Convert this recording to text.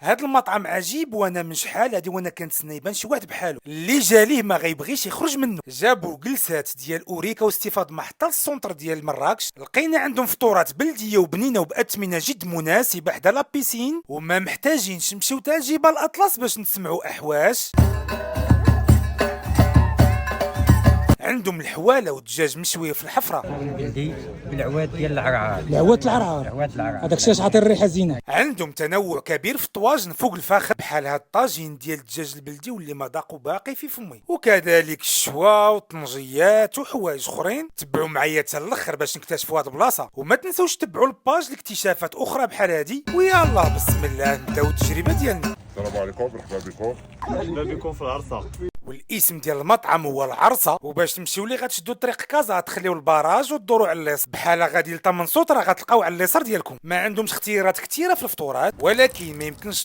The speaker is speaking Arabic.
هاد المطعم عجيب، وانا من شحال هادي وانا كنتسنى يبان شي واحد بحالو اللي جا ليه ما غيبغيش يخرج منه. جابوا جلسات ديال اوريكا واستفاض ما حتى السونتر ديال مراكش. لقينا عندهم فطورات بلديه وبنينه وباثمنه جد مناسبه حدا لابيسين، وما محتاجينش نمشيو تا جبال الاطلس باش نسمعوا احواش. عندهم الحواله والدجاج مشوي في الحفره بلدي بالعواد ديال العرعار. العوات العرعار، العواد العرعار هذاك الشيء اش عاطي الريحه زينه. عندهم تنوع كبير في الطواجن فوق الفاخر، بحال هاد الطاجين ديال الدجاج البلدي واللي مذاقو باقي في فمي، وكذلك الشوا والطنجيات وحوايج اخرين. تبعوا معايا حتى الاخر باش نكتشفوا هاد البلاصه، وما تنسوش تبعوا الباج لاكتشافات اخرى بحال هادي. ويلا بسم الله نبداو التجربه ديالنا. السلام عليكم، مرحبا بكم. مرحبا بكم في العرصة. والاسم ديال المطعم هو العرصه، وباش تمشيو ليه غتشدوا طريق كازا، تخليو الباراج وتدوروا على اليسار بحال غادي لطمنصوت، راه غتلقاو على اليسار ديالكم. ما عندهمش اختيارات كثيره في الفطورات، ولكن ما يمكنش